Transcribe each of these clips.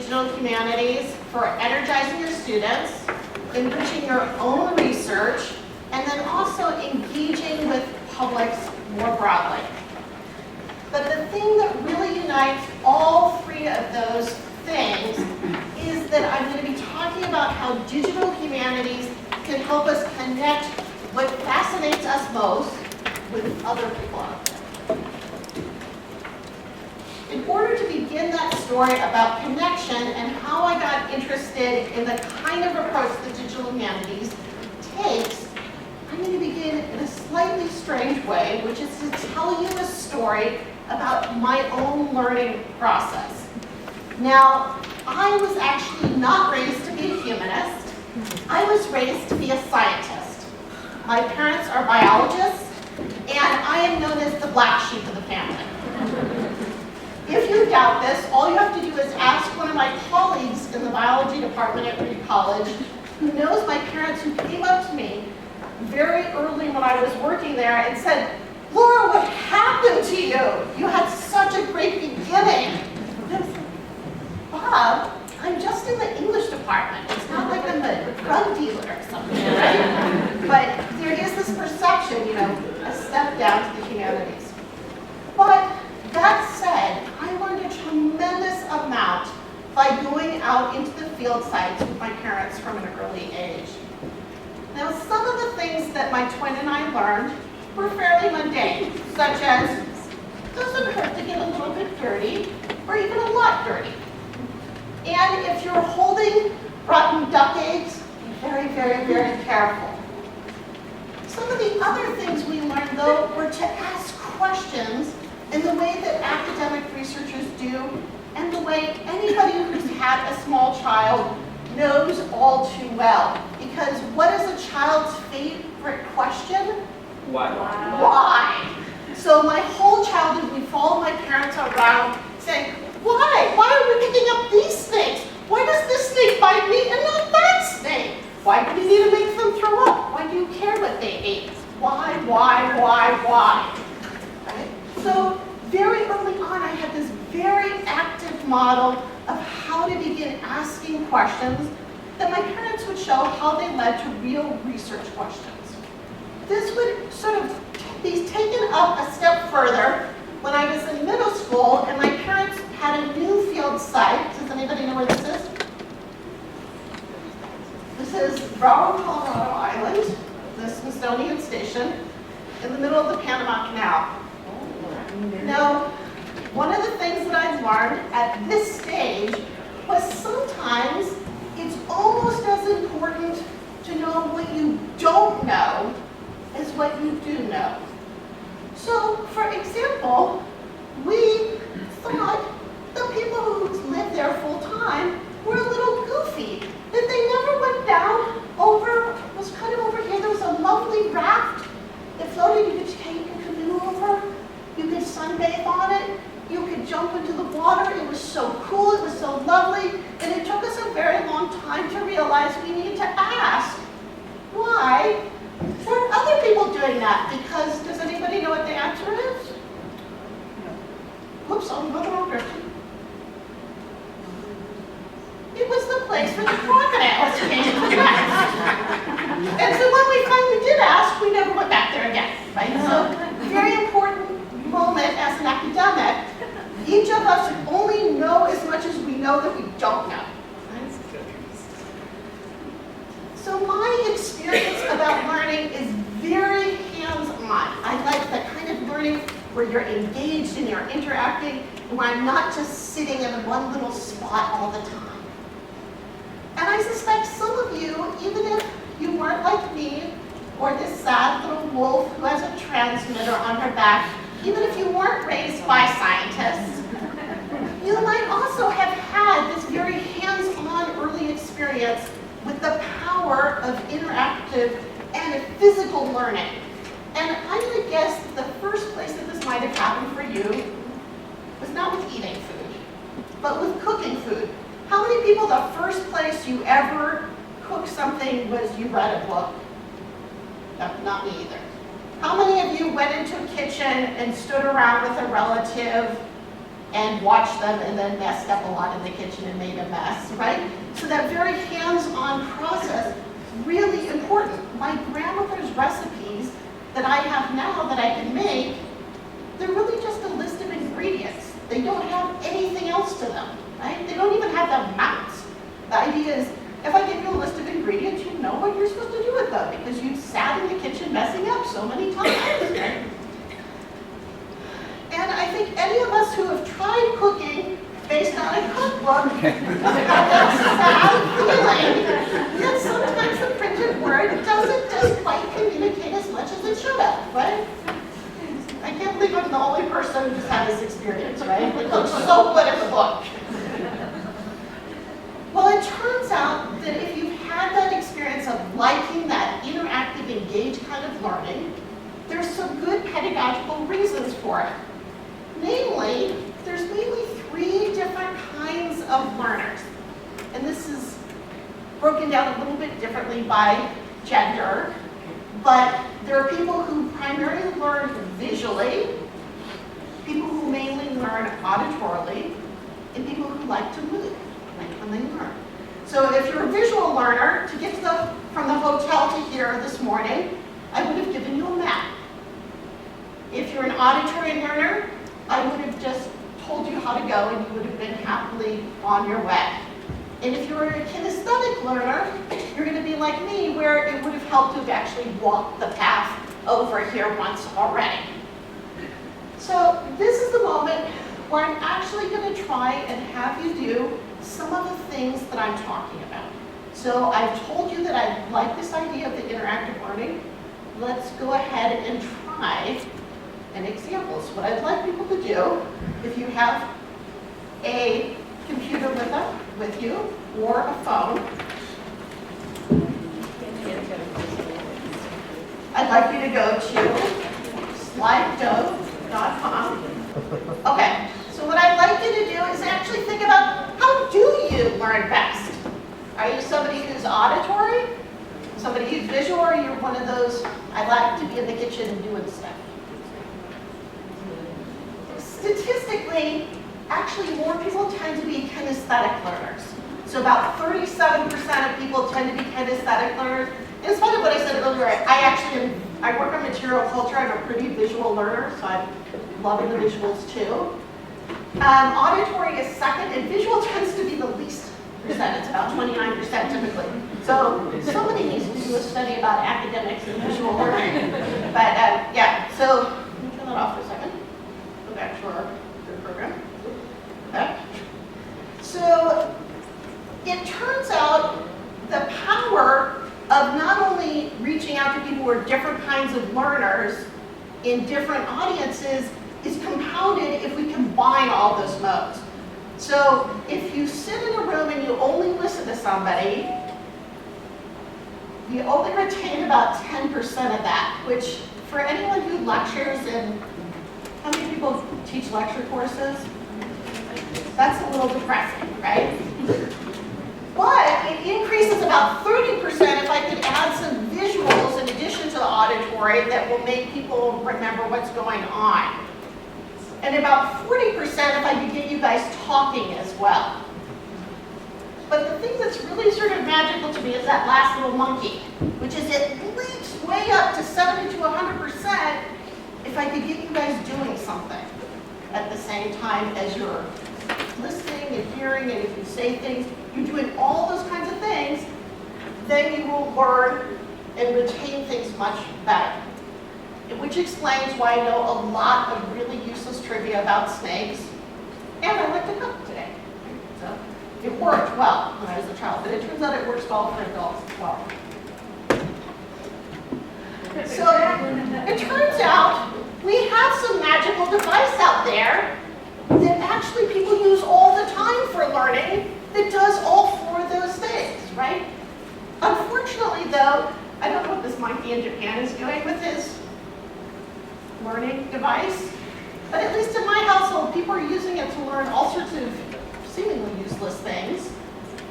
digital humanities for energizing your students, enriching your own research, and then also engaging with publics more broadly. But the thing that really unites all three of those things is that I'm going to be talking about how digital humanities can help us connect what fascinates us most with other people out there. In order to begin that story about connection and how I got interested in the kind of approach that digital humanities takes, I'm going to begin in a slightly strange way, which is to tell you a story about my own learning process. Now, I was actually not raised to be a humanist. I was raised to be a scientist. My parents are biologists, and I am known as the black sheep of the family. If you doubt this, all you have to do is ask one of my colleagues in the biology department at Reed College, who knows my parents, who came up to me very early when I was working there and said, "Laura, what happened to you? You had such a great beginning." And I was like, "Bob, I'm just in the English department. It's not like I'm a drug dealer or something, right?" But there is this perception, you know, a step down to the humanities. But that said, I learned a tremendous amount by going out into the field sites with my parents from an early age. Now, some of the things that my twin and I learned were fairly mundane, such as, doesn't hurt to get a little bit dirty, or even a lot dirty. And if you're holding rotten duck eggs, be very, very, very careful. Some of the other things we learned, though, were to ask questions in the way that academic researchers do, and the way anybody who's had a small child knows all too well. Because what is a child's favorite question? Why? Why? So my whole childhood, we followed my parents around saying, "Why? Why are we picking up these snakes? Why does this snake bite me and not that snake? Why do we need to make them throw up? Why do you care what they ate? Why? Right? So very early on, I had this very active model of how to begin asking questions that my parents would show how they led to real research questions. This would sort of be taken up a step further when I was in middle school and my parents had a new field site. Does anybody know where this is? This is Broward, Colorado Island, the Smithsonian Station, in the middle of the Panama Canal. Now, one of the things that I've learned at this stage was sometimes it's almost as important to know what you don't know as what you do know. So, for example, we thought the people who lived there full time were a little goofy, that they never went down over, was kind of over here, there was a lovely raft that floated, you could take a canoe over, you could sunbathe on it, you could jump into the water, it was so cool, it was so lovely, and it took us a very long time to realize we needed to ask, why weren't other people doing that? Because, does anybody know what the answer is? Whoops, I'm going the wrong direction. It was the place where the crocodiles came to rest. And so when we finally did ask, we never went back there again, right? So, very important moment as an academic. Each of us only know as much as we know that we don't know. So my experience about learning is very hands-on. I like the kind of learning where you're engaged and you're interacting, and where I'm not just sitting in one little spot all the time. And I suspect some of you, even if you weren't like me, or this sad little wolf who has a transmitter on her back, even if you weren't raised by scientists, you might also have had this very hands-on early experience with the power of interactive and physical learning. And I'm going to guess that the first place that this might have happened for you was not with eating food, but with cooking food. How many people, the first place you ever cooked something was you read a book? No, not me either. How many of you went into a kitchen and stood around with a relative and watched them and then messed up a lot in the kitchen and made a mess, right? So that very hands-on process, really important. My grandmother's recipes that I have now that I can make, they're really just a list of ingredients. They don't have anything else to them, right? They don't even have the amounts. The idea is, if I give you a list of ingredients, you know what you're supposed to do with them because you've sat in the kitchen messing up so many times, right? And I think any of us who have tried cooking based on a cookbook have that sad feeling that sometimes the printed word doesn't just quite communicate as much as it should have, right? I can't believe I'm the only person who's had this experience, right? It looks so good in the book. Well, it turns out that if you've had that experience of liking that interactive, engaged kind of learning, there's some good pedagogical reasons for it. Namely, there's mainly 3 different kinds of learners. And this is broken down a little bit differently by gender, but there are people who primarily learn visually, people who mainly learn auditorily, and people who like to move, like when they learn. So if you're a visual learner, to get from the hotel to here this morning, I would have given you a map. If you're an auditory learner, I would have just told you how to go and you would have been happily on your way. And if you're a kinesthetic learner, you're going to be like me, where it would have helped to have actually walked the path over here once already. So this is the moment where I'm actually going to try and have you do some of the things that I'm talking about. So I've told you that I like this idea of the interactive learning. Let's go ahead and try an example. So what I'd like people to do, if you have a computer with you or a phone, I'd like you to go to slido.com. Okay, so what I'd like you to do is actually think about, how do you learn best? Are you somebody who's auditory? Somebody who's visual? Or you're one of those, I like to be in the kitchen and doing stuff? Statistically, actually more people tend to be kinesthetic learners. So about 37% of people tend to be kinesthetic learners. And it's funny what I said earlier, I work on material culture, I'm a pretty visual learner, so I'm loving the visuals too. Auditory is second, and visual tends to be the least percent, it's about 29% typically. So somebody needs to do a study about academics and visual learning. But yeah, so let me turn that off for a second. Go back to our program. Okay. So it turns out the power of not only reaching out to people who are different kinds of learners in different audiences is compounded if we combine all those modes. So if you sit in a room and you only listen to somebody, you only retain about 10% of that, which for anyone who lectures, and how many people teach lecture courses? That's a little depressing, right? But it increases about 30% if I could add some visuals in addition to the auditory that will make people remember what's going on. And about 40% if I could get you guys talking as well. But the thing that's really sort of magical to me is that last little monkey, which is it leaps way up to 70 to 100% if I could get you guys doing something at the same time as you're listening and hearing, and if you say things, you're doing all those kinds of things, then you will learn and retain things much better. Which explains why I know a lot of really useless trivia about snakes, and I like to cook today. So it worked well when I was a child, but it turns out it works well for adults as well. So it turns out we have some magical device out there that actually people use all the time for learning that does all 4 of those things, right? Unfortunately, though, I don't know what this monkey in Japan is doing with his learning device, but at least in my household, people are using it to learn all sorts of seemingly useless things,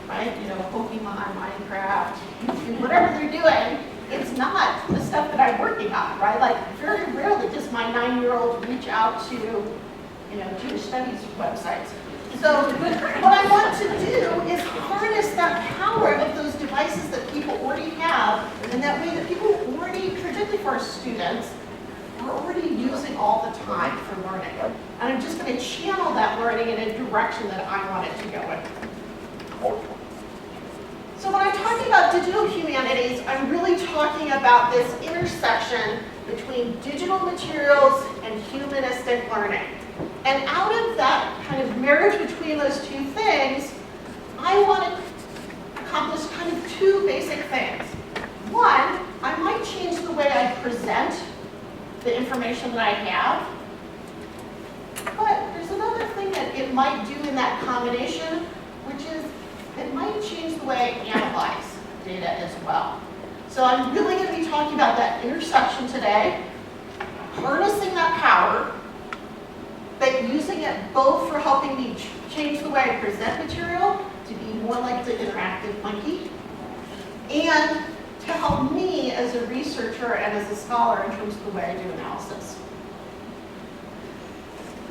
right? You know, Pokemon, Minecraft, YouTube, whatever they're doing, it's not the stuff that I'm working on, right? Like, very rarely does my 9-year-old reach out to Jewish studies websites. So what I want to do is harness that power of those devices that people already have, and that way that people already, particularly for our students, are already using all the time for learning. And I'm just going to channel that learning in a direction that I want it to go in. So when I'm talking about digital humanities, I'm really talking about this intersection between digital materials and humanistic learning. And out of that kind of marriage between those two things, I want to accomplish kind of two basic things. One, I might change the way I present the information that I have. But there's another thing that it might do in that combination, which is it might change the way I analyze data as well. So I'm really going to be talking about that intersection today, harnessing that power, but using it both for helping me change the way I present material to be more like the interactive monkey, and to help me as a researcher and as a scholar in terms of the way I do analysis.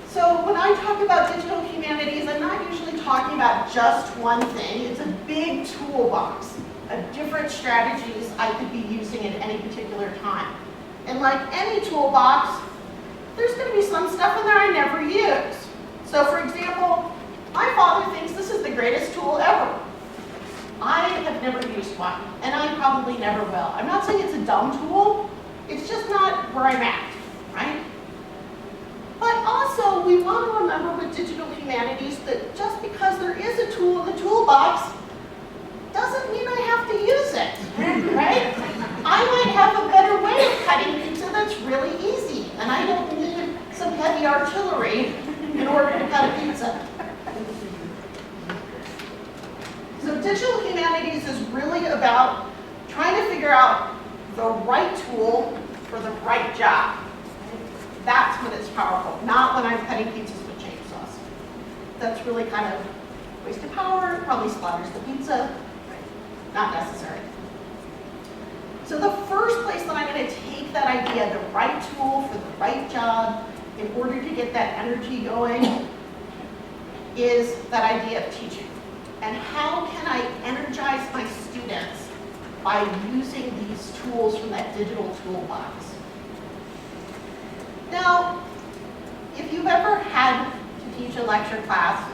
So when I talk about digital humanities, I'm not usually talking about just one thing. It's a big toolbox of different strategies I could be using at any particular time. And like any toolbox, there's going to be some stuff in there I never use. So for example, my father thinks this is the greatest tool ever. I have never used one, and I probably never will. I'm not saying it's a dumb tool, it's just not where I'm at, right? But also, we want to remember with digital humanities that just because there is a tool in the toolbox doesn't mean I have to use it, right? I might have a better way of cutting pizza that's really easy, and I don't need some heavy artillery in order to cut a pizza. So digital humanities is really about trying to figure out the right tool for the right job. That's when it's powerful, not when I'm cutting pizzas with chainsaws. That's really kind of a waste of power, probably splatters the pizza, not necessary. So the first place that I'm going to take that idea, the right tool for the right job, in order to get that energy going, is that idea of teaching. And how can I energize my students by using these tools from that digital toolbox? Now, if you've ever had to teach a lecture class,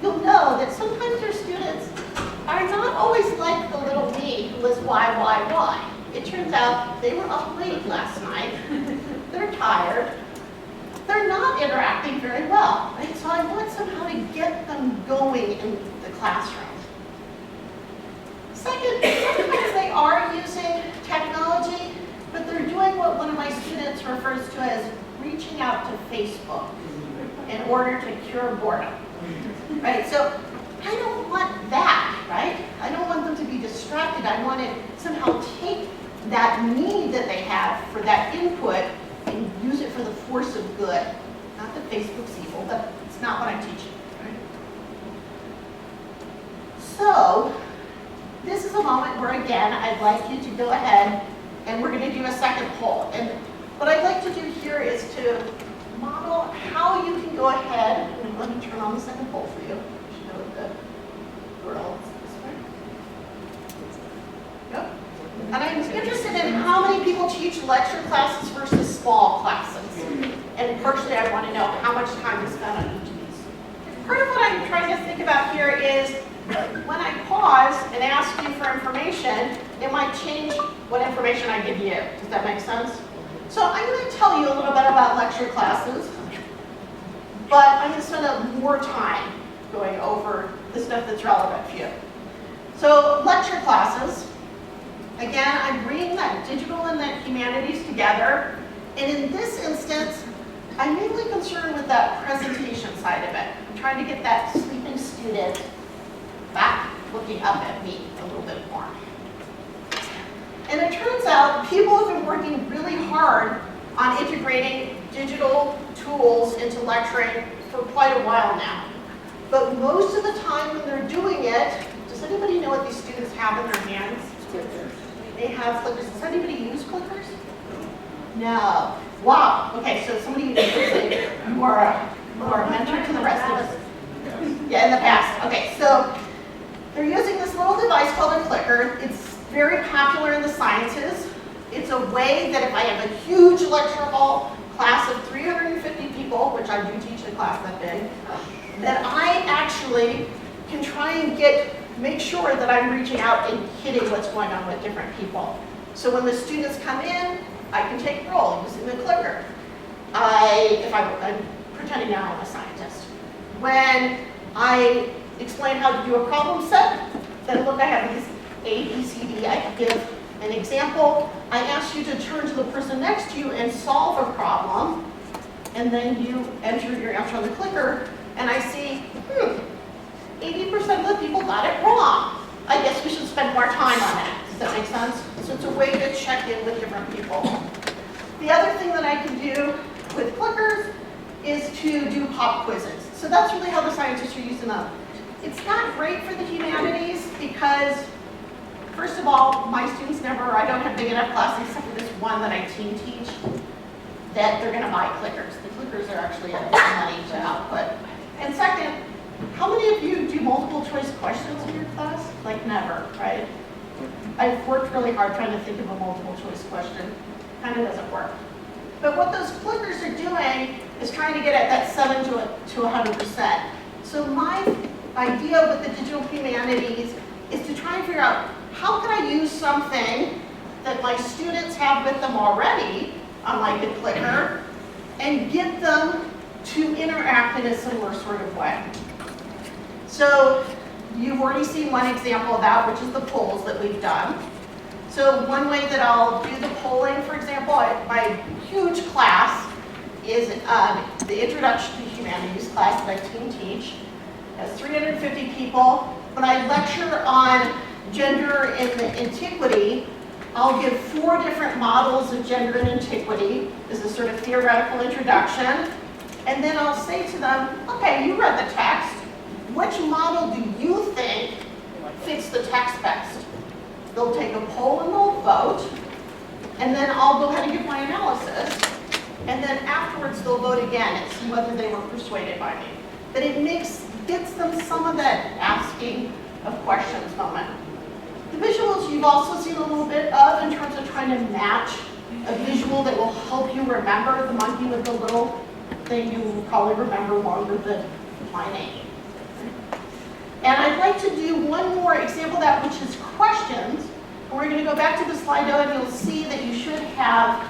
you'll know that sometimes your students are not always like the little me who was why. It turns out they were up late last night, they're tired, they're not interacting very well, right? So I want somehow to get them going in the classroom. Second, sometimes they are using technology, but they're doing what one of my students refers to as reaching out to Facebook in order to cure boredom, right? So I don't want that, right? I don't want them to be distracted. I want to somehow take that need that they have for that input and use it for the force of good. Not that Facebook's evil, but it's not what I'm teaching, right? So this is a moment where, again, I'd like you to go ahead and we're going to do a second poll. And what I'd like to do here is to model how you can go ahead, and let me turn on the second poll for you. You should know the URL is this way. Yep. And I'm interested in how many people teach lecture classes versus small classes. And partially I want to know how much time is spent on each of these. Part of what I'm trying to think about here is when I pause and ask you for information, it might change what information I give you. Does that make sense? So I'm going to tell you a little bit about lecture classes, but I'm going to spend more time going over the stuff that's relevant for you. So lecture classes, again, I'm bringing that digital and that humanities together. And in this instance, I'm mainly concerned with that presentation side of it. I'm trying to get that sleeping student back looking up at me a little bit more. And it turns out people have been working really hard on integrating digital tools into lecturing for quite a while now. But most of the time when they're doing it, does anybody know what these students have in their hands? Clickers. They have clickers. Does anybody use clickers? No. Wow. Okay, so somebody you are who are a mentor to the rest of us. Yeah, in the past. Okay, so they're using this little device called a clicker. It's very popular in the sciences. It's a way that if I have a huge lecture hall class of 350 people, which I do teach a class that big, that I actually can try and make sure that I'm reaching out and hitting what's going on with different people. So when the students come in, I can take a roll using the clicker. I'm pretending now I'm a scientist. When I explain how to do a problem set, then look, I have these A, B, C, D. I can give an example. I ask you to turn to the person next to you and solve a problem, and then you enter your answer on the clicker, and I see, 80% of the people got it wrong. I guess we should spend more time on that. Does that make sense? So it's a way to check in with different people. The other thing that I can do with clickers is to do pop quizzes. So that's really how the scientists are using them. It's not great for the humanities because, first of all, my students I don't have big enough classes except for this one that I team teach, that they're gonna buy clickers. The clickers are actually a bit of money to output. And second, how many of you do multiple choice questions in your class? Like never, right? I've worked really hard trying to think of a multiple choice question. Kind of doesn't work. But what those clickers are doing is trying to get at that 7 to 100%. So my idea with the digital humanities is to try and figure out how can I use something that my students have with them already, unlike a clicker, and get them to interact in a similar sort of way. So you've already seen one example of that, which is the polls that we've done. So one way that I'll do the polling, for example, my huge class is the Introduction to Humanities class that I team teach. It has 350 people. When I lecture on gender in the antiquity, I'll give 4 different models of gender in antiquity as a sort of theoretical introduction. And then I'll say to them, okay, you read the text. Which model do you think fits the text best? They'll take a poll and they'll vote. And then I'll go ahead and give my analysis. And then afterwards they'll vote again and see whether they were persuaded by me. But it gets them some of that asking of questions moment. The visuals you've also seen a little bit of in terms of trying to match a visual that will help you remember. The monkey with the little thing you will probably remember longer than my name. And I'd like to do one more example of that, which is questions. And we're going to go back to the Slido, and you'll see that you should have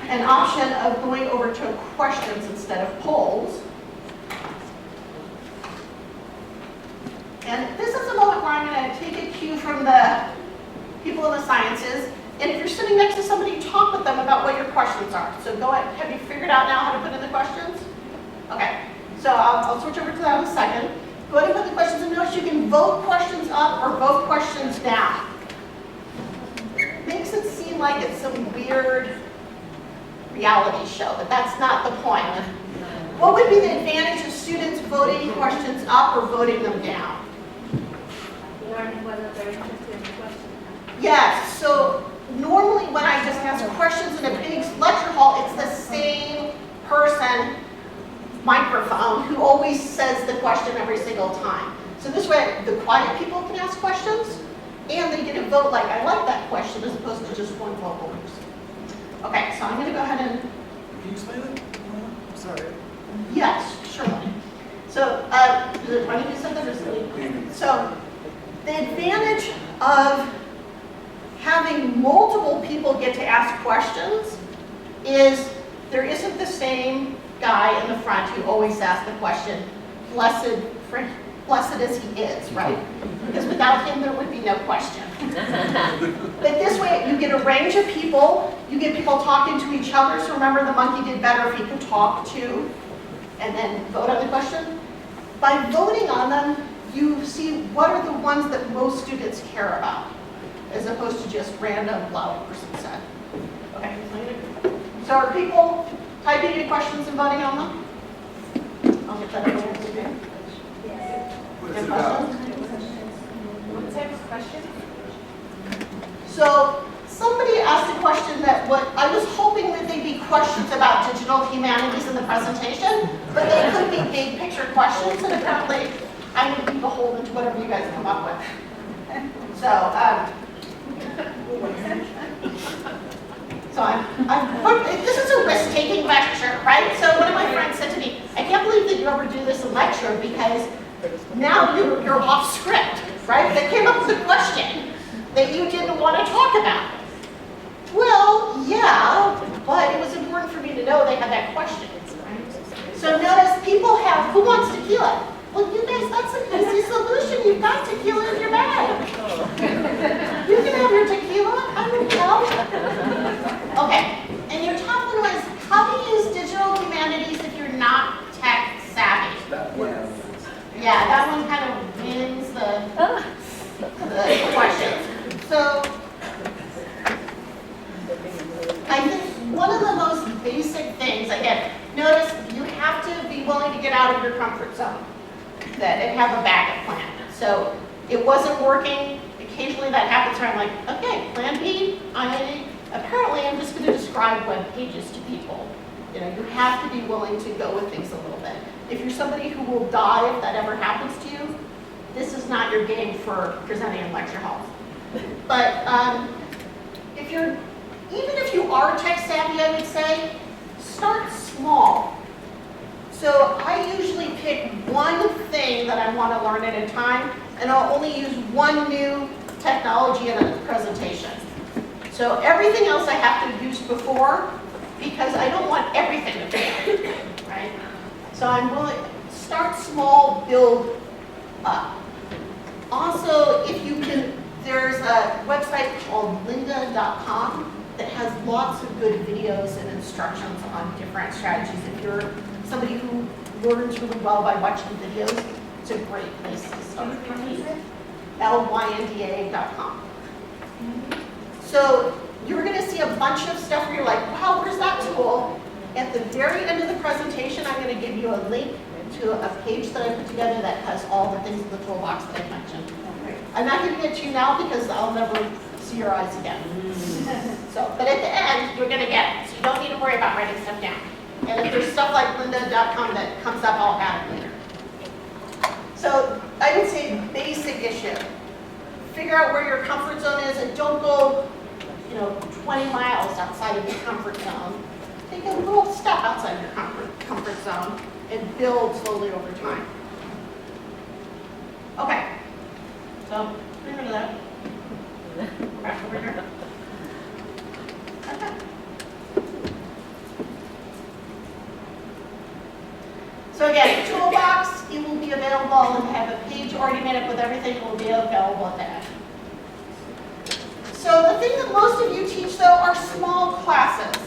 an option of going over to questions instead of polls. And this is a moment where I'm going to take a cue from the people in the sciences. And if you're sitting next to somebody, talk with them about what your questions are. So go ahead. Have you figured out now how to put in the questions? Okay. So I'll switch over to that in a second. Go ahead and put the questions in. Notice you can vote questions up or vote questions down. Makes it seem like it's some weird reality show, but that's not the point. What would be the advantage of students voting questions up or voting them down? Learning whether they're interested in the question. Yes, so normally when I just ask questions in a big lecture hall, it's the same person, microphone, who always says the question every single time. So this way, the quiet people can ask questions, and they get a vote like, I like that question, as opposed to just one vocal person. Okay, so I'm going to go ahead and... Can you explain it? I'm sorry. Yes, surely. So, is it running you something or something? So, the advantage of having multiple people get to ask questions is there isn't the same guy in the front who always asks the question, blessed as he is, right? Because without him, there would be no question. But this way, you get a range of people, you get people talking to each other, so remember the monkey did better if he could talk to and then vote on the question. By voting on them, you see what are the ones that most students care about, as opposed to just random loud person said. Okay, so are people typing in questions and voting on them? I'll get that over to you. What is it about? What type of question? So somebody asked a question that I was hoping that they'd be questions about digital humanities in the presentation, but they could be big picture questions, and apparently I'm going to be beholden to whatever you guys come up with. So, this is a risk-taking lecture, right? So one of my friends said to me, I can't believe that you ever do this in lecture because now you're off script, right? They came up with a question that you didn't want to talk about. Well, yeah, but it was important for me to know they had that question, right? So notice people have, who wants tequila? Well, you guys, that's an easy solution. You've got tequila in your bag. You can have your tequila. I would help. Okay, and your top one was how to use digital humanities if you're not tech savvy. Yeah, that one kind of wins the question. So I think one of the most basic things, again, notice you have to be willing to get out of your comfort zone and have a backup plan. So it wasn't working. Occasionally that happens where I'm like, okay, plan B, apparently I'm just going to describe web pages to people. You know, you have to be willing to go with things a little bit. If you're somebody who will die if that ever happens to you, this is not your game for presenting in lecture halls. But even if you are tech savvy, I would say, start small. So I usually pick one thing that I want to learn at a time, and I'll only use one new technology in a presentation. So everything else I have to use before, because I don't want everything to fail, right? So I'm willing, start small, build up. Also, if you can, there's a website called lynda.com that has lots of good videos and instructions on different strategies. If you're somebody who learns really well by watching videos, it's a great place to start. lynda.com. So you're going to see a bunch of stuff where you're like, wow, where's that tool? At the very end of the presentation, I'm going to give you a link to a page that I put together that has all the things in the toolbox that I mentioned. I'm not giving it to you now because I'll never see your eyes again. So, but at the end, you're going to get it. So you don't need to worry about writing stuff down. And if there's stuff like lynda.com that comes up, I'll add it later. So I would say basic issue. Figure out where your comfort zone is and don't go 20 miles outside of your comfort zone. Take a little step outside your comfort zone and build slowly over time. Okay, so get rid of that. Back over here. Okay. So again, toolbox, it will be available and have a page already made up with everything. It will be available at the end. So the thing that most of you teach, though, are small classes.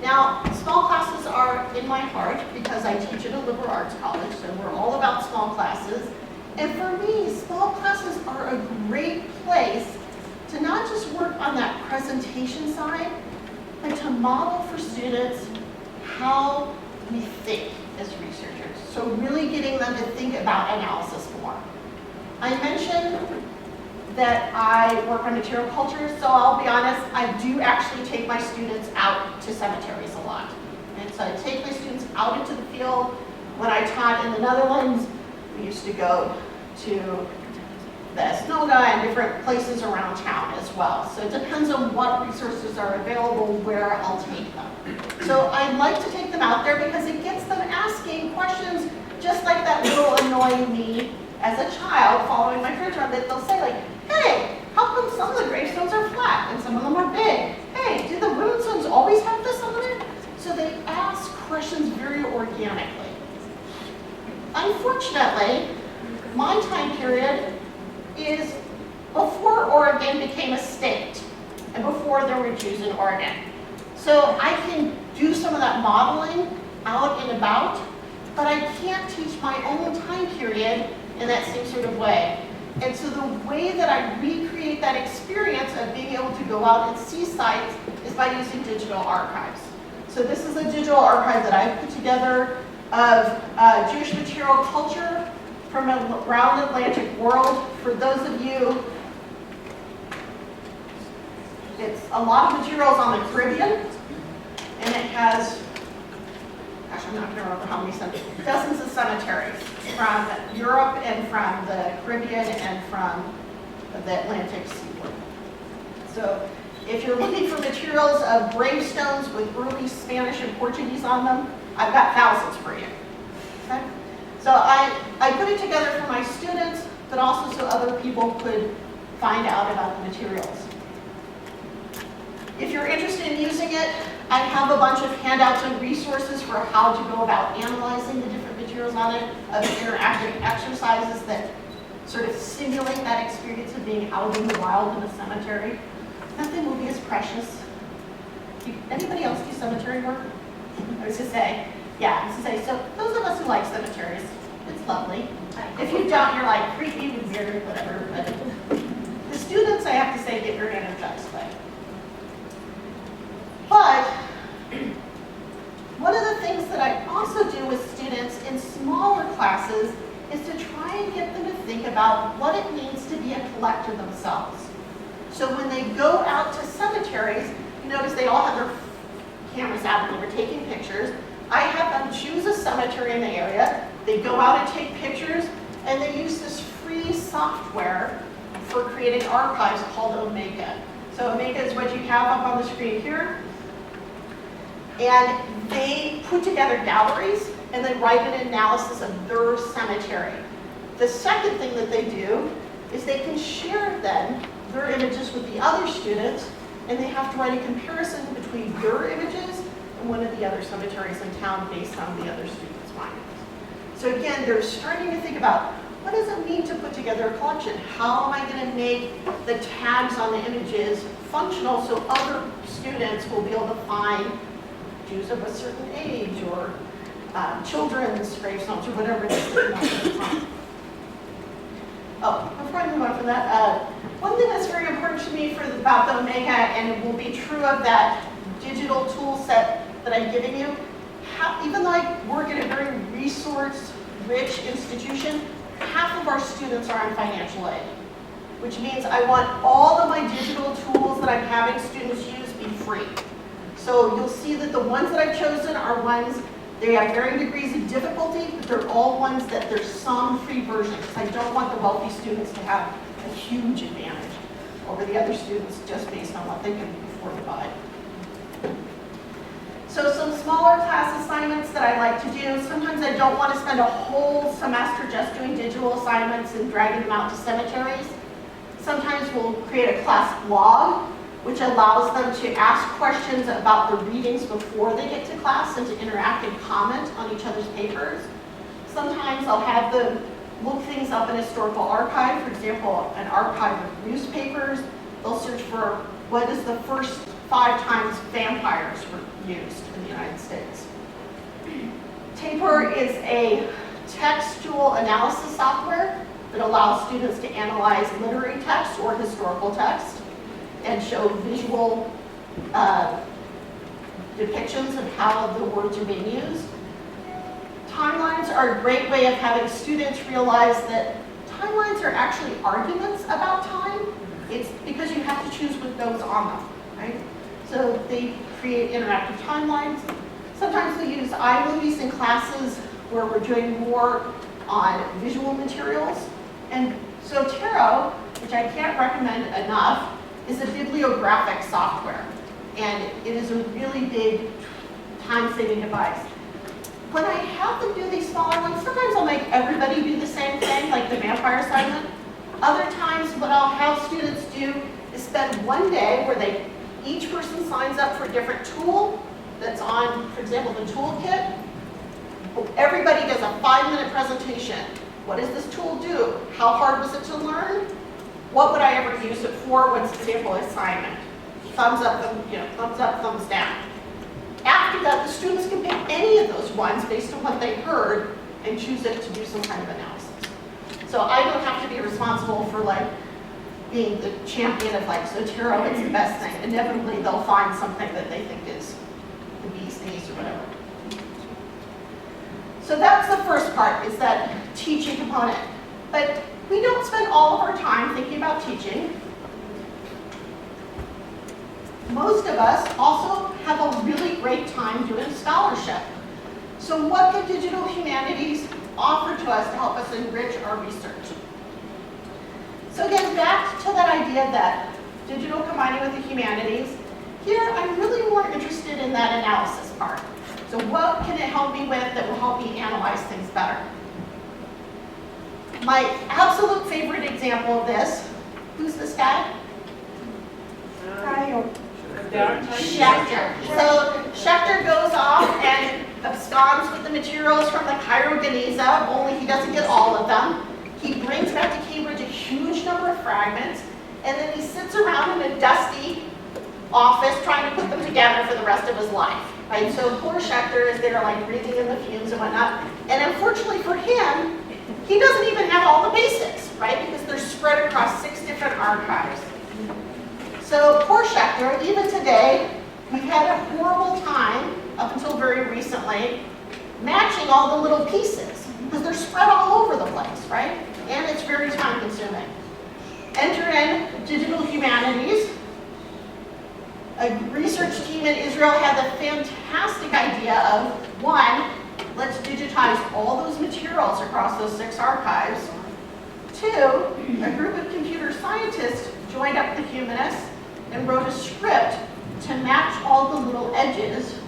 Now, small classes are in my heart because I teach at a liberal arts college, so we're all about small classes. And for me, small classes are a great place to not just work on that presentation side, but to model for students how we think as researchers. So really getting them to think about analysis more. I mentioned that I work on material culture, so I'll be honest, I do actually take my students out to cemeteries a lot. And so I take my students out into the field. When I taught in the Netherlands, we used to go to the Esnoga and different places around town as well. So it depends on what resources are available, where I'll take them. So I like to take them out there because it gets them asking questions just like that little annoying me as a child following my friends around that they'll say like, hey, how come some of the gravestones are flat and some of them are big? Hey, do the runestones always have this on it? So they ask questions very organically. Unfortunately, my time period is before Oregon became a state and before there were Jews in Oregon. So I can do some of that modeling out and about, but I can't teach my own time period in that same sort of way. And so the way that I recreate that experience of being able to go out and see sites is by using digital archives. So this is a digital archive that I've put together of Jewish material culture from around the Atlantic world. For those of you, it's a lot of materials on the Caribbean and it has, gosh, I'm not going to remember how many dozens of cemeteries from Europe and from the Caribbean and from the Atlantic seaboard. So if you're looking for materials of gravestones with early Spanish and Portuguese on them, I've got thousands for you. Okay? So I put it together for my students, but also so other people could find out about the materials. If you're interested in using it, I have a bunch of handouts and resources for how to go about analyzing the different materials on it, of interactive exercises that sort of simulate that experience of being out in the wild in a cemetery. Nothing will be as precious. Anybody else do cemetery work? I was to say, yeah, I was to say, so those of us who like cemeteries, it's lovely. If you don't, you're like creepy and weird, whatever, but the students, I have to say, get very energized by it. But one of the things that I also do with students in smaller classes is to try and get them to think about what it means to be a collector themselves. So when they go out to cemeteries, you notice they all have their cameras out and they're taking pictures. I have them choose a cemetery in the area. They go out and take pictures, and they use this free software for creating archives called Omega. So Omega is what you have up on the screen here. And they put together galleries, and they write an analysis of their cemetery. The second thing that they do is they can share then their images with the other students, and they have to write a comparison between their images and one of the other cemeteries in town based on the other students' findings. So again, they're starting to think about, what does it mean to put together a collection? How am I going to make the tags on the images functional so other students will be able to find Jews of a certain age or children's gravestones or whatever it is that you want to find. Oh, before I move on from that, one thing that's very important to me about the Omega, and it will be true of that digital tool set that I'm giving you, even though I work at a very resource-rich institution, half of our students are on financial aid, which means I want all of my digital tools that I'm having students use be free. So you'll see that the ones that I've chosen are ones, they have varying degrees of difficulty, but they're all ones that there's some free versions. I don't want the wealthy students to have a huge advantage over the other students just based on what they can afford to buy. So some smaller class assignments that I like to do, sometimes I don't want to spend a whole semester just doing digital assignments and dragging them out to cemeteries. Sometimes we'll create a class blog, which allows them to ask questions about the readings before they get to class and to interact and comment on each other's papers. Sometimes I'll have them look things up in a historical archive, for example, an archive of newspapers. They'll search for what is the first 5 times vampires were used in the United States. Taper is a textual analysis software that allows students to analyze literary text or historical text and show visual depictions of how the words are being used. Timelines are a great way of having students realize that timelines are actually arguments about time. It's because you have to choose what goes on them, right? So they create interactive timelines. Sometimes we use iMovies in classes where we're doing more on visual materials. And Zotero, which I can't recommend enough, is a bibliographic software. And it is a really big time-saving device. When I have them do these smaller ones, sometimes I'll make everybody do the same thing, like the vampire assignment. Other times, what I'll have students do is spend one day where each person signs up for a different tool that's on, for example, the toolkit. Everybody does a 5-minute presentation. What does this tool do? How hard was it to learn? What would I ever use it for? What's the sample assignment? Thumbs up, thumbs up, thumbs down. After that, the students can pick any of those ones based on what they heard and choose it to do some kind of analysis. So I don't have to be responsible for being the champion of Zotero, it's the best thing. Inevitably, they'll find something that they think is the bee's knees or whatever. So that's the first part, is that teaching component. But we don't spend all of our time thinking about teaching. most of us also have a really great time doing scholarship. So what can digital humanities offer to us to help us enrich our research? So again, back to that idea that digital combining with the humanities, here I'm really more interested in that analysis part. So what can it help me with that will help me analyze things better? My absolute favorite example of this, who's this guy? Schechter. So Schechter goes off and absconds with the materials from the Cairo Geniza, only he doesn't get all of them. He brings back to Cambridge a huge number of fragments, and then he sits around in a dusty office trying to put them together for the rest of his life. Right? So poor Schechter is there like breathing in the fumes and whatnot. And unfortunately for him, he doesn't even have all the basics, right? Because they're spread across 6 different archives. So poor Schechter, even today, we've had a horrible time, up until very recently, matching all the little pieces, because they're spread all over the place, right? And it's very time consuming. Enter in digital humanities. A research team in Israel had the fantastic idea of, one, let's digitize all those materials across those 6 archives. 2, a group of computer scientists joined up the humanists and wrote a script to match all the little edges.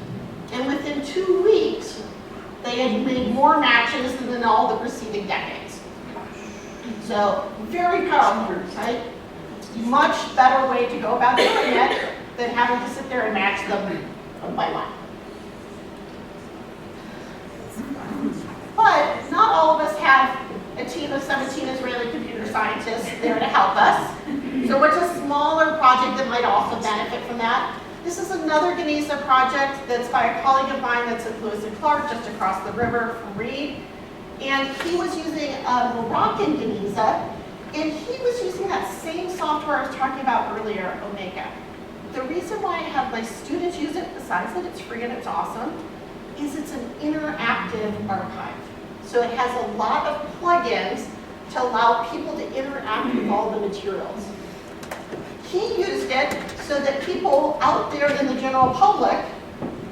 And within 2 weeks, they had made more matches than in all the preceding decades. So very powerful, right? Much better way to go about doing it than having to sit there and match them one by one. But not all of us have a team of 17 Israeli computer scientists there to help us. So what's a smaller project that might also benefit from that? This is another Geniza project that's by a colleague of mine that's at Lewis and Clark, just across the river from Reed. And he was using a Moroccan Geniza, and he was using that same software I was talking about earlier, Omega. The reason why I have my students use it, besides that it's free and it's awesome, is it's an interactive archive. So it has a lot of plugins to allow people to interact with all the materials. He used it so that people out there in the general public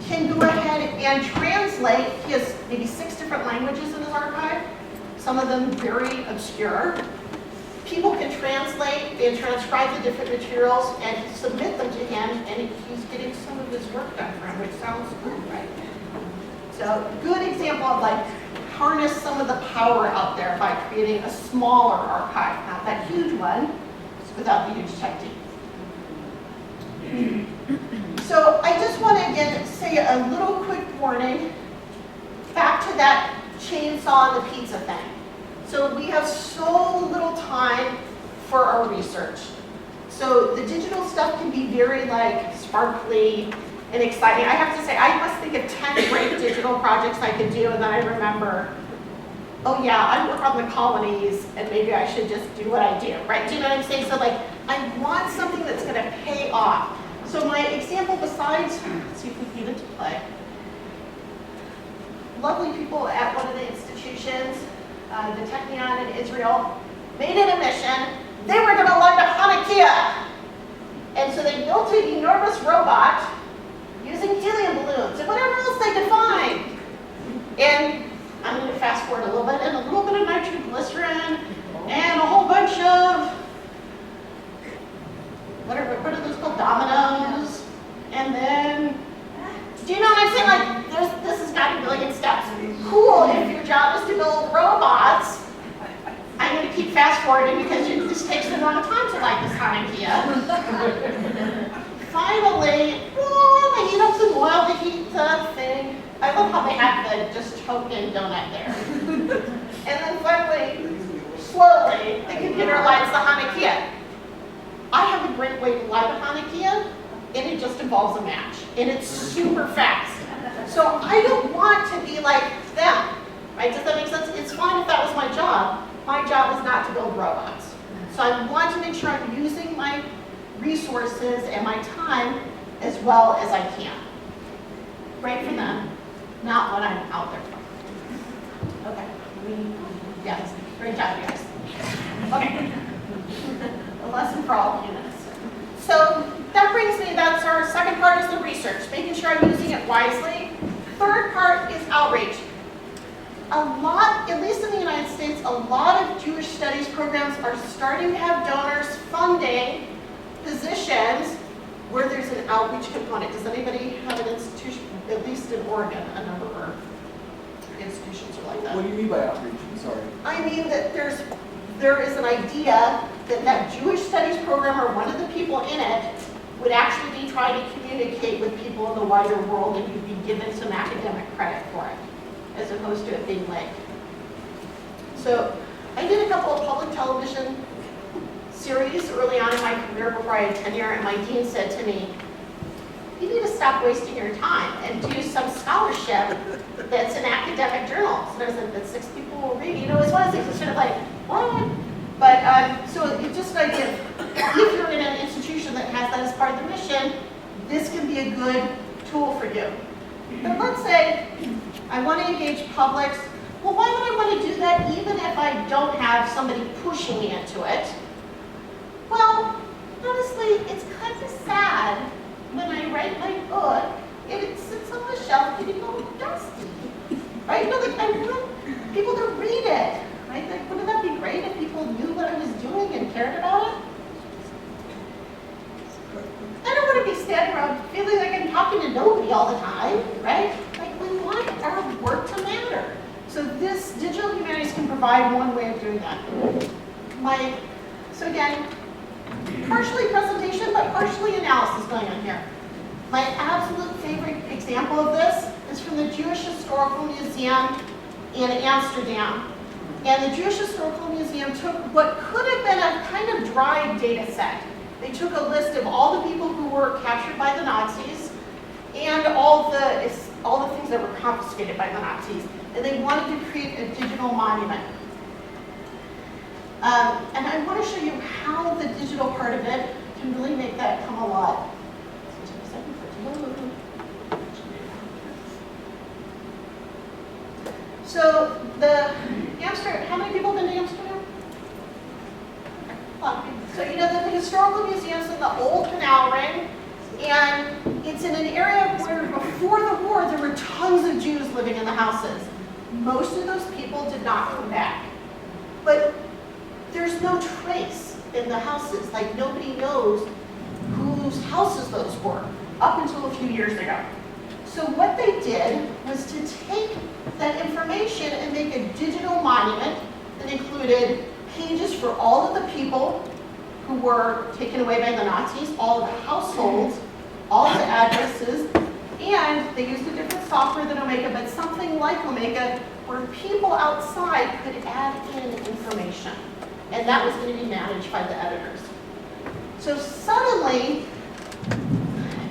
can go ahead and translate. He has maybe 6 different languages in his archive, some of them very obscure. People can translate and transcribe the different materials and submit them to him, and he's getting some of his work done for him, which sounds good, right? So good example of like harness some of the power out there by creating a smaller archive, not that huge one, without the huge tech team. So I just want to again say a little quick warning back to that chainsaw and the pizza thing. So we have so little time for our research. So the digital stuff can be very like sparkly and exciting. I have to say, I must think of 10 great digital projects I could do, and then I remember, oh yeah, I work on the colonies, and maybe I should just do what I do, right? Do you know what I'm saying? So like, I want something that's gonna pay off. So my example besides, let's see if we can get into play. Lovely people at one of the institutions, the Technion in Israel, made it a mission. They were gonna light a Hanukkah. And so they built an enormous robot using helium balloons and whatever else they could find. And I'm going to fast forward a little bit, and a little bit of nitroglycerin, and a whole bunch of, what are those called, dominoes, and then, do you know what I'm saying? Like, this has got a million steps. Cool, if your job is to build robots, I'm going to keep fast forwarding because this takes a long time to light this Hanukkah. Finally, they heat up some oil to heat the thing. I love how they have the just token donut there. And then finally, slowly, the computer lights the Hanukkah. I have a great way to light a Hanukkah, and it just involves a match. And it's super fast. So I don't want to be like them, right? Does that make sense? It's fine if that was my job. My job is not to build robots. So I want to make sure I'm using my resources and my time as well as I can. Great for them, not what I'm out there for. Okay, yes, great job, guys. Okay, a lesson for all humans. So that brings me, that's our part is the research, making sure I'm using it wisely. Third part is outreach. A lot, at least in the United States, a lot of Jewish studies programs are starting to have donors funding positions where there's an outreach component. Does anybody have an institution, at least in Oregon, a number of institutions are like that? What do you mean by outreach? I'm sorry. I mean that there is an idea that that Jewish studies program or one of the people in it would actually be trying to communicate with people in the wider world, and you'd be given some academic credit for it, as opposed to it being like. So I did a couple of public television series early on in my career before I had tenure, and my dean said to me, you need to stop wasting your time and do some scholarship that's in academic journals. And I was like, that 6 people will read. You know, it's one of those things that's sort of like, what? But so it's just an idea, if you're in an institution that has that as part of the mission, this can be a good tool for you. But let's say I want to engage publics. Well, why would I want to do that even if I don't have somebody pushing me into it? Well, honestly, it's kind of sad when I write my book and it sits on the shelf getting all dusty, right? You know, like I want people to read it, right? Like, wouldn't that be great if people knew what I was doing and cared about it? I don't want to be standing around feeling like I'm talking to nobody all the time, right? Like, we want our work to matter. So this digital humanities can provide one way of doing that. So again, partially presentation, but partially analysis going on here. My absolute favorite example of this is from the Jewish Historical Museum in Amsterdam. And the Jewish Historical Museum took what could have been a kind of dry data set. They took a list of all the people who were captured by the Nazis and all the things that were confiscated by the Nazis. And they wanted to create a digital monument. And I want to show you how the digital part of it can really make that come alive. So Amsterdam, how many people have been to Amsterdam? A lot of people. So you know that the historical museum's in the old canal ring, and it's in an area where before the war there were tons of Jews living in the houses. Most of those people did not come back. But there's no trace in the houses. Like, nobody knows whose houses those were up until a few years ago. So what they did was to take that information and make a digital monument that included pages for all of the people who were taken away by the Nazis, all of the households, all of the addresses, and they used a different software than Omega, but something like Omega, where people outside could add in information. And that was going to be managed by the editors. So suddenly,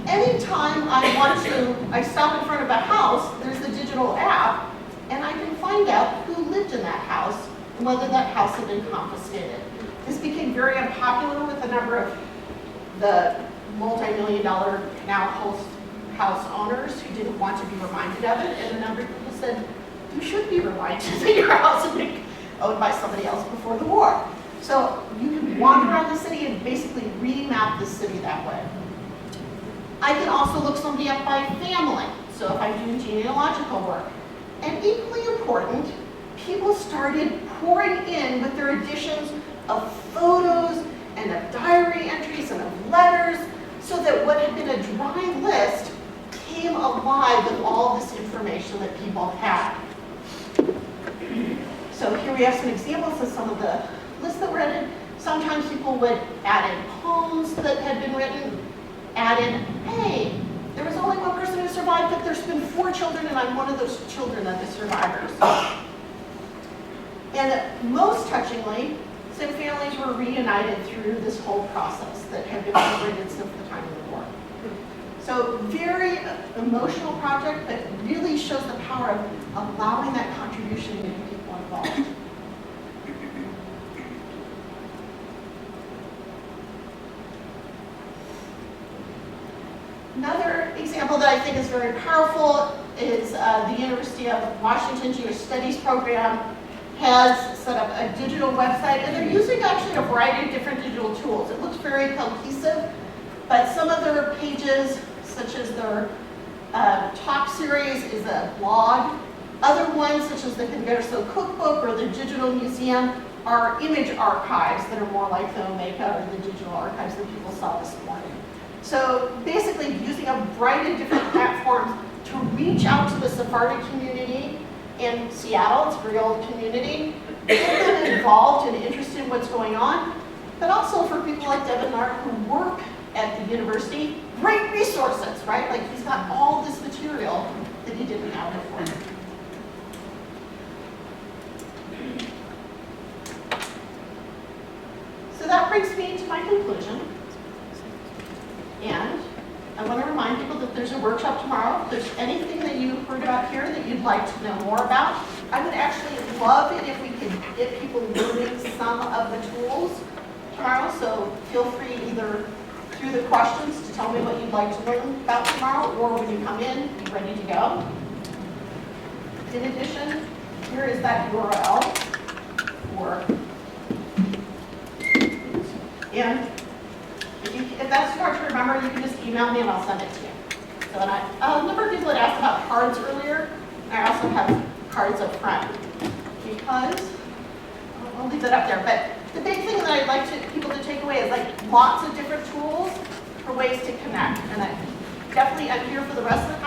anytime I stop in front of a house, there's the digital app, and I can find out who lived in that house and whether that house had been confiscated. This became very unpopular with a number of the multi-million-dollar now house owners who didn't want to be reminded of it, and a number of people said, you should be reminded that your house had been owned by somebody else before the war. So you can wander around the city and basically remap the city that way. I can also look somebody up by family, so if I'm doing genealogical work. And equally important, people started pouring in with their additions of photos and of diary entries and of letters, so that what had been a dry list came alive with all this information that people had. So here we have some examples of some of the lists that were added. Sometimes people would add in poems that had been written, add in, hey, there was only one person who survived, but there's been 4 children, and I'm one of those children of the survivors. And most touchingly, some families were reunited through this whole process that had been separated since the time of the war. So very emotional project, but really shows the power of allowing that contribution to get people involved. Another example that I think is very powerful is the University of Washington Jewish Studies program has set up a digital website, and they're using actually a variety of different digital tools. It looks very cohesive, but some of their pages such as their talk series is a blog. Other ones, such as the Converso Cookbook or the Digital Museum, are image archives that are more like the Omeka or the digital archives that people saw this morning. So basically using a variety of different platforms to reach out to the Sephardic community in Seattle, it's a real community, get them involved and interested in what's going on, but also for people like Deb and Art who work at the university, great resources, right? Like he's got all this material that he didn't have before. So that brings me to my conclusion. And I want to remind people that there's a workshop tomorrow. If there's anything that you heard about here that you'd like to know more about, I would actually love it if we could get people learning some of the tools tomorrow. So feel free either through the questions to tell me what you'd like to learn about tomorrow, or when you come in, be ready to go. In addition, here is that URL for, and if that's too hard to remember, you can just email me and I'll send it to you. So, and a number of people had asked about cards earlier. I also have cards up front because, I'll leave that up there. But the big thing that I'd like people to take away is like lots of different tools for ways to connect. And I definitely, I'm here for the rest of the